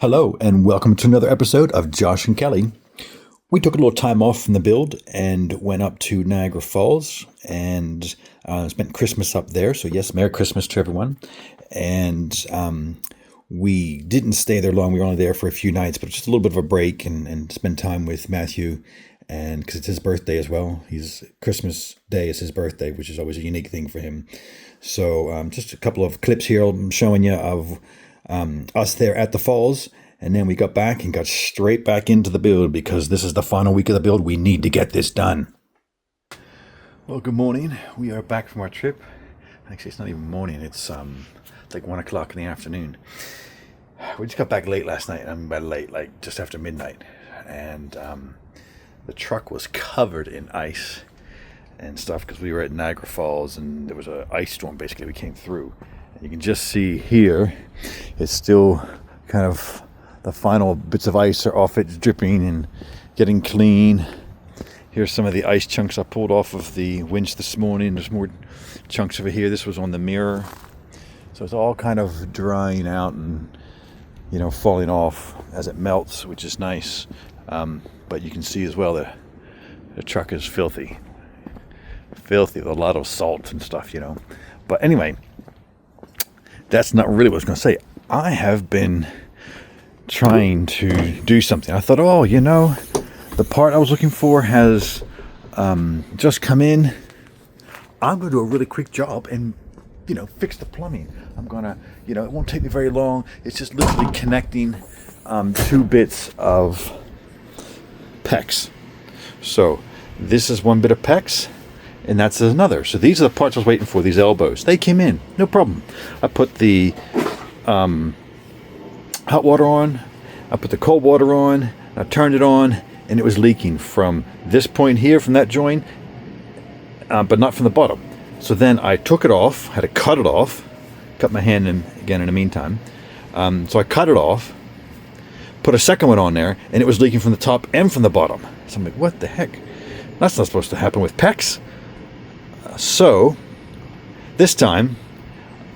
Hello, and welcome to another episode of Josh and Kelly. We took a little time off from the build and went up to Niagara Falls and spent Christmas up there. So, yes, Merry Christmas to everyone. And we didn't stay there long. We were only there for a few nights, but just a little bit of a break and spend time with Matthew. And because it's his birthday as well, Christmas Day is his birthday, which is always a unique thing for him. So, just a couple of clips here I'm showing you of us there at the falls, and then we got back and got straight back into the build because this is the final week of the build. We need to get this done. Well, good morning. We are back from our trip. Actually, it's not even morning. It's like 1 o'clock in the afternoon. We just got back late last night. By late, like just after midnight, and the truck was covered in ice and stuff because we were at Niagara Falls and there was an ice storm. Basically, we came through. You can just see here, it's still kind of the final bits of ice are off it, it's dripping and getting clean. Here's some of the ice chunks I pulled off of the winch this morning. There's more chunks over here. This was on the mirror. So it's all kind of drying out and, falling off as it melts, which is nice. But you can see as well the truck is filthy with a lot of salt and stuff, But anyway, that's not really what I was going to say. I have been trying to do something. I thought, the part I was looking for has just come in. I'm going to do a really quick job and, fix the plumbing. I'm going to, it won't take me very long. It's just literally connecting 2 bits of PEX. So this is 1 bit of PEX. And that's another. So these are the parts I was waiting for, these elbows. They came in, no problem. I put the hot water on, I put the cold water on, I turned it on, and it was leaking from this point here, from that joint, but not from the bottom. So then I took it off, had to cut it off, cut my hand in again in the meantime. So I cut it off, put a second one on there, and it was leaking from the top and from the bottom. So I'm like, what the heck? That's not supposed to happen with PEX. So this time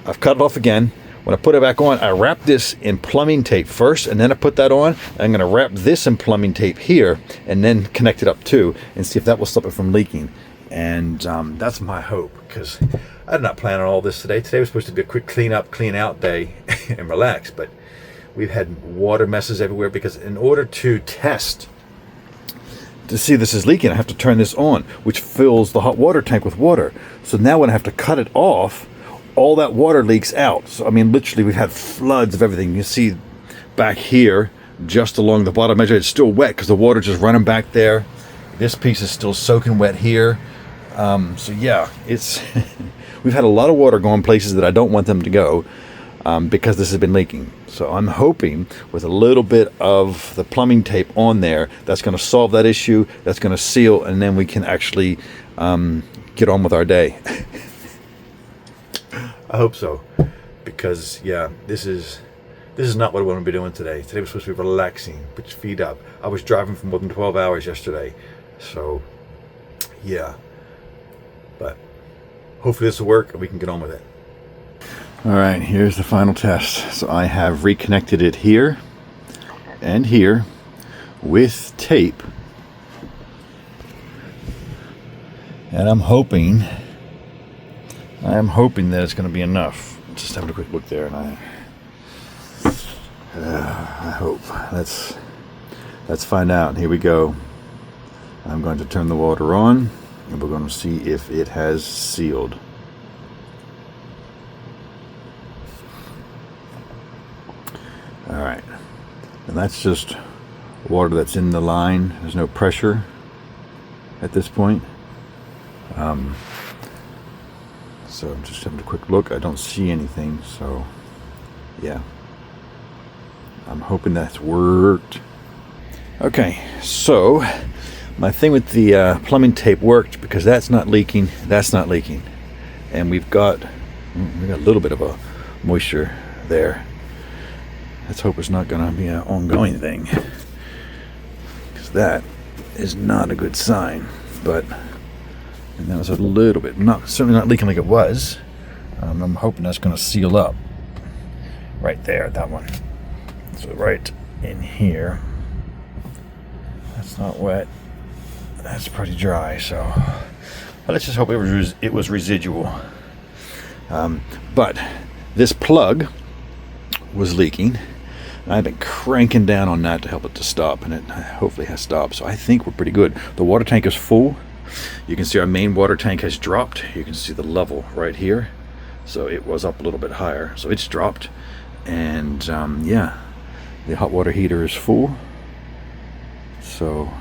I've cut it off again. When I put it back on, I wrap this in plumbing tape first, and then I put that on. I'm going to wrap this in plumbing tape here and then connect it up too and see if that will stop it from leaking. And that's my hope, because I did not plan on all this today. Today was supposed to be a quick clean out day and relax, but we've had water messes everywhere because in order to test to see this is leaking, I have to turn this on, which fills the hot water tank with water. So now when I have to cut it off, all that water leaks out. So, literally we've had floods of everything. You see back here, just along the bottom edge, it's still wet because the water just running back there. This piece is still soaking wet here. So yeah, it's we've had a lot of water going places that I don't want them to go because this has been leaking. So I'm hoping with a little bit of the plumbing tape on there, that's going to solve that issue, that's going to seal, and then we can actually get on with our day. I hope so, because yeah, this is not what I want to be doing today. Today was supposed to be relaxing, put your feet up. I was driving for more than 12 hours yesterday, so yeah. But hopefully this will work and we can get on with it. All right, here's the final test. So I have reconnected it here and here with tape. And I'm hoping that it's going to be enough. Just having a quick look there, and I hope. Let's find out. Here we go. I'm going to turn the water on, and we're going to see if it has sealed. All right, and that's just water that's in the line. There's no pressure at this point. So I'm just having a quick look. I don't see anything, so yeah. I'm hoping that's worked. Okay, so my thing with the plumbing tape worked because that's not leaking, and we've got a little bit of a moisture there. Let's hope it's not going to be an ongoing thing, because that is not a good sign. But and that was a little bit, certainly not leaking like it was. I'm hoping that's going to seal up right there, that one. So right in here, that's not wet. That's pretty dry. So well, let's just hope it was residual. But this plug was leaking. I've been cranking down on that to help it to stop, and it hopefully has stopped. So I think we're pretty good. The water tank is full. You can see our main water tank has dropped. You can see the level right here. So it was up a little bit higher. So it's dropped. And yeah, the hot water heater is full. So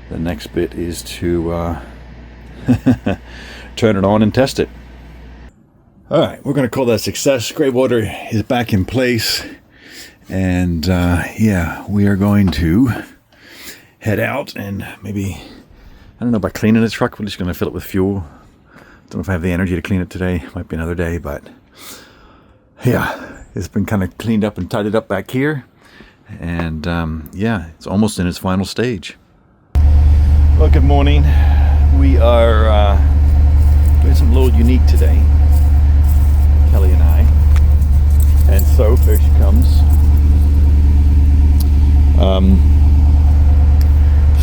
the next bit is to turn it on and test it. All right, we're going to call that success. Gray water is back in place. And yeah, we are going to head out and maybe, I don't know, by cleaning the truck, we're just going to fill it with fuel. Don't know if I have the energy to clean it today. Might be another day, but yeah, it's been kind of cleaned up and tidied up back here. And yeah, it's almost in its final stage. Well, good morning. We are doing something a little unique today, Kelly and I. And so, there she comes.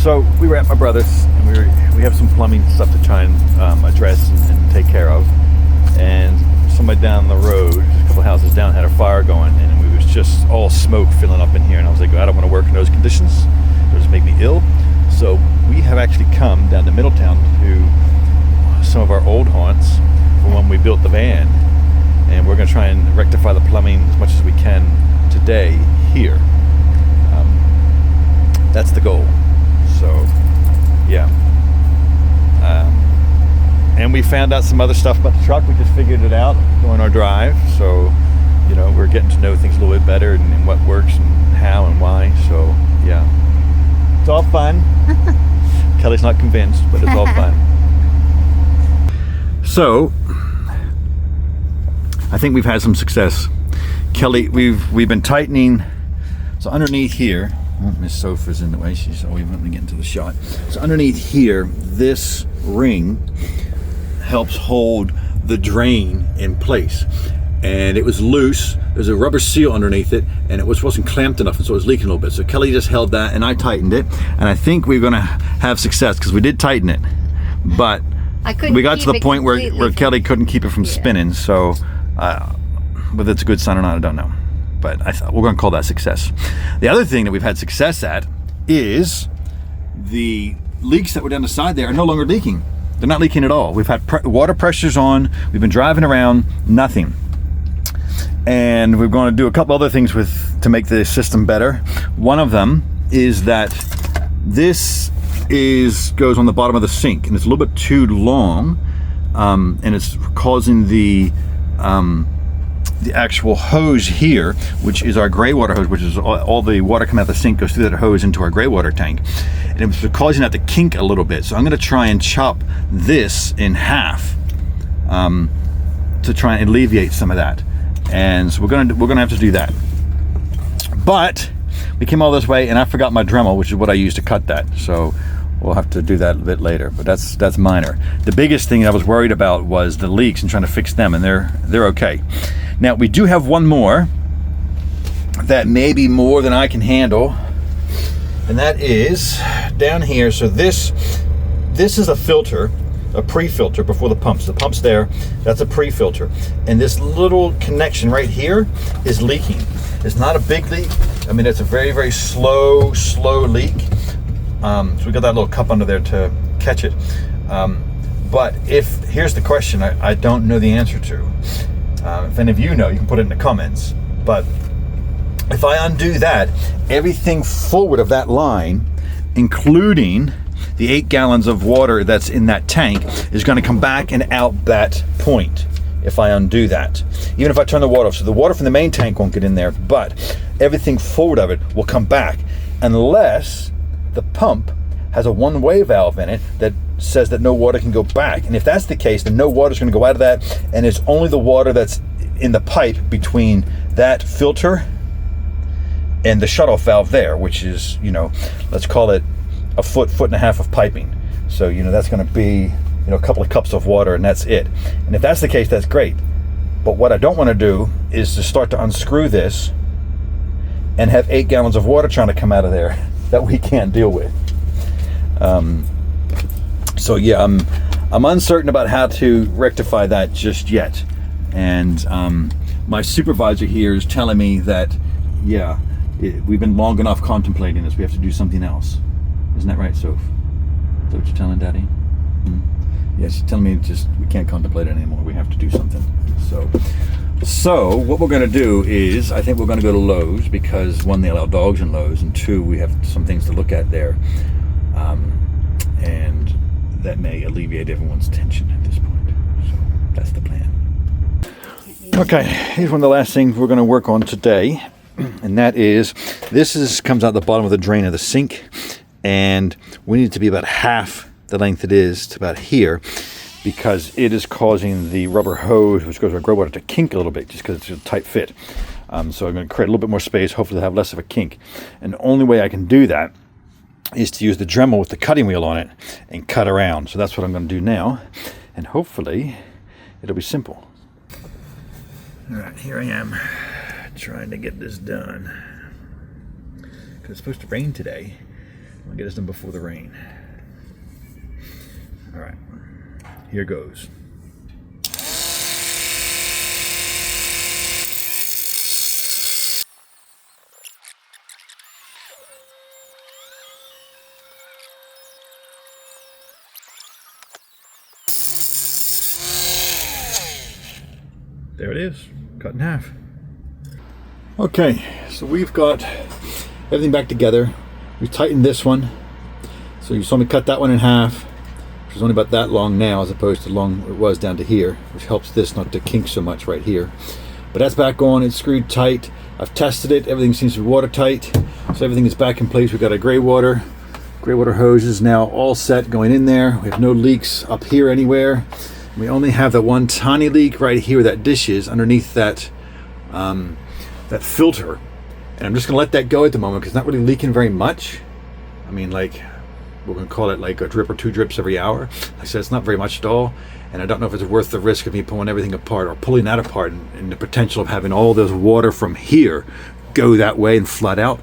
So we were at my brother's, and we have some plumbing stuff to try and address and take care of. And somebody down the road, a couple houses down, had a fire going, and we was just all smoke filling up in here. And I was like, I don't want to work in those conditions; it'll just make me ill. So we have actually come down to Middletown to some of our old haunts from when we built the van, and we're going to try and rectify the plumbing as much as we can today here. That's the goal. So, yeah. And we found out some other stuff about the truck. We just figured it out during our drive. So, you know, we're getting to know things a little bit better and what works and how and why. So, yeah. It's all fun. Kelly's not convinced, but it's all fun. So, I think we've had some success. Kelly, we've been tightening. So underneath here, Miss Sofa's in the way. She's always wanting to get into the shot. So underneath here, this ring helps hold the drain in place. And it was loose. There's a rubber seal underneath it, and it wasn't clamped enough, and so it was leaking a little bit. So Kelly just held that, and I tightened it. And I think we're going to have success because we did tighten it, but we got to the point where Kelly couldn't keep it from spinning. So whether it's a good sign or not, I don't know. But I thought we're going to call that success. The other thing that we've had success at is the leaks that were down the side there are no longer leaking. They're not leaking at all. We've had water pressures on. We've been driving around, nothing. And we're going to do a couple other things to make the system better. One of them is that this goes on the bottom of the sink, and it's a little bit too long, and it's causing the actual hose here, which is our gray water hose, which is all the water coming out of the sink goes through that hose into our gray water tank, and it was causing that to kink a little bit. So I'm going to try and chop this in half to try and alleviate some of that. And so we're gonna have to do that. But we came all this way, and I forgot my Dremel, which is what I used to cut that. So we'll have to do that a bit later. But that's minor. The biggest thing I was worried about was the leaks and trying to fix them, and they're okay. Now we do have one more that may be more than I can handle, and that is down here. So this is a filter, a pre-filter before the pumps. The pump's there, that's a pre-filter. And this little connection right here is leaking. It's not a big leak. I mean, it's a very, very slow leak. So we got that little cup under there to catch it. But here's the question I don't know the answer to. If any of you know, you can put it in the comments. But if I undo that, everything forward of that line, including the 8 gallons of water that's in that tank, is going to come back and out that point if I undo that. Even if I turn the water off. So the water from the main tank won't get in there, but everything forward of it will come back, unless the pump has a one-way valve in it that says that no water can go back. And if that's the case, then no water is going to go out of that, and it's only the water that's in the pipe between that filter and the shutoff valve there, which is, let's call it a foot and a half of piping. So, that's going to be, a couple of cups of water, and that's it. And if that's the case, that's great. But what I don't want to do is to start to unscrew this and have 8 gallons of water trying to come out of there that we can't deal with. So yeah, I'm uncertain about how to rectify that just yet. And my supervisor here is telling me that, yeah, we've been long enough contemplating this. We have to do something else. Isn't that right, Soph? Is that what you're telling Daddy? Yeah, she's telling me just we can't contemplate it anymore. We have to do something. So what we're going to do is, I think we're going to go to Lowe's, because 1, they allow dogs in Lowe's, and 2, we have some things to look at there. And that may alleviate everyone's tension at this point. So that's the plan. Okay, here's one of the last things we're going to work on today, and that is, comes out the bottom of the drain of the sink, and we need it to be about half the length it is to about here, because it is causing the rubber hose, which goes to our grow water, to kink a little bit, just because it's a tight fit. So I'm going to create a little bit more space, hopefully have less of a kink. And the only way I can do that is to use the Dremel with the cutting wheel on it and cut around. So that's what I'm going to do now, and hopefully it'll be simple. All right, here I am trying to get this done, because it's supposed to rain today. I'll get this done before the rain. All right, here goes. There it is, cut in half. Okay, so we've got everything back together. We tightened this one. So you saw me cut that one in half, which is only about that long now, as opposed to long it was down to here, which helps this not to kink so much right here. But that's back on, it's screwed tight. I've tested it, everything seems to be watertight. So everything is back in place. We've got a gray water hose is now all set going in there. We have no leaks up here anywhere. We only have that one tiny leak right here where that dish is, underneath that that filter. And I'm just gonna let that go at the moment, because it's not really leaking very much. I mean, like, we're gonna call it like a drip or 2 drips every hour. Like I said, it's not very much at all. And I don't know if it's worth the risk of me pulling everything apart, or pulling that apart, and the potential of having all this water from here go that way and flood out.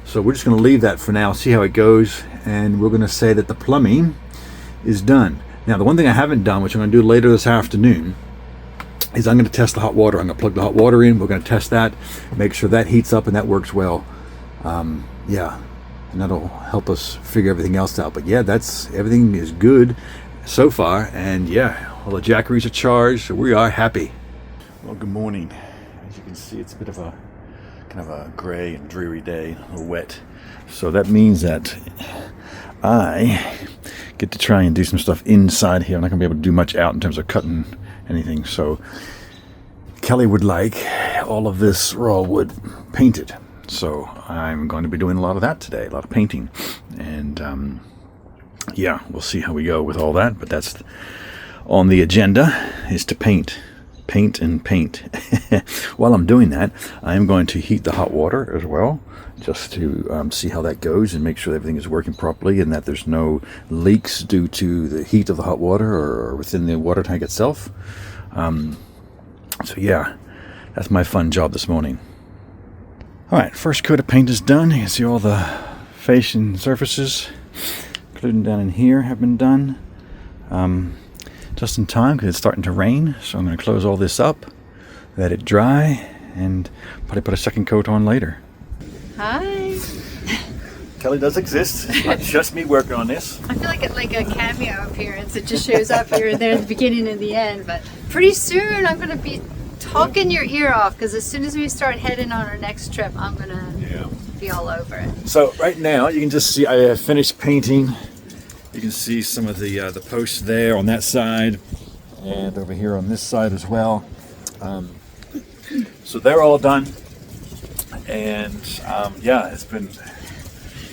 So we're just gonna leave that for now, see how it goes. And we're gonna say that the plumbing is done. Now, the one thing I haven't done, which I'm going to do later this afternoon, is I'm going to test the hot water. I'm going to plug the hot water in. We're going to test that, make sure that heats up and that works well. Yeah, and that'll help us figure everything else out. But yeah, everything is good so far. And yeah, all the jackeries are charged, so we are happy. Well, good morning. As you can see, it's a bit of a kind of a gray and dreary day, a little wet. So that means that I get to try and do some stuff inside here. I'm not going to be able to do much out in terms of cutting anything. So Kelly would like all of this raw wood painted. So I'm going to be doing a lot of that today, a lot of painting. And yeah, we'll see how we go with all that. But that's on the agenda, is to paint and paint. While I'm doing that, I'm going to heat the hot water as well, just to see how that goes and make sure that everything is working properly and that there's no leaks due to the heat of the hot water or within the water tank itself. So yeah, that's my fun job this morning. All right, first coat of paint is done. You can see all the facing surfaces, including down in here, have been done. Just in time, because it's starting to rain. So I'm going to close all this up, let it dry, and probably put a second coat on later. Hi. Kelly does exist. It's not just me working on this. I feel like it's like a cameo appearance. It just shows up here and there at the beginning and the end. But pretty soon I'm going to be talking your ear off, because as soon as we start heading on our next trip, I'm going to be all over it. So right now you can just see I have finished painting. You can see some of the posts there on that side and over here on this side as well. So they're all done. And yeah, it's been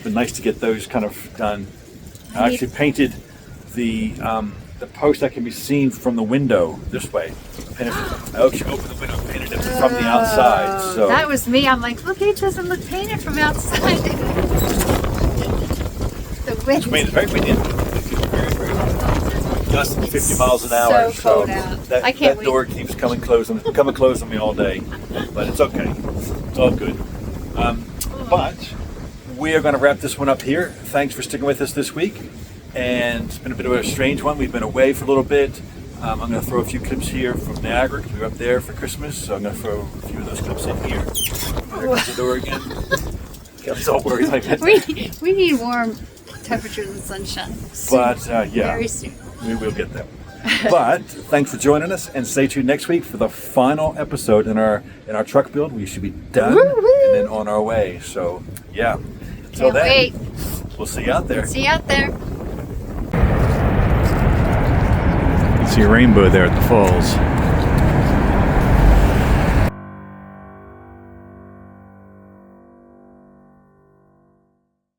nice to get those kind of done. I actually painted the post that can be seen from the window this way. I actually opened the window and painted it from the outside. So that was me. I'm like, look, it doesn't look painted from outside. The wind. Which means very windy. Less than 50 miles an hour. So cold out. That door keeps coming close on me all day, but it's okay. It's all good. But we are going to wrap this one up here. Thanks for sticking with us this week. And it's been a bit of a strange one. We've been away for a little bit. I'm going to throw a few clips here from Niagara because we were up there for Christmas. So I'm going to throw a few of those clips in here. There goes the door again. Kelly's all worried like that. We need warm temperatures and sunshine. But yeah, Very soon. we will get there. But thanks for joining us, and stay tuned next week for the final episode in our truck build. We should be done and then on our way. So yeah, until Can't then, wait. we'll see you out there. See you out there. You can see a rainbow there at the falls.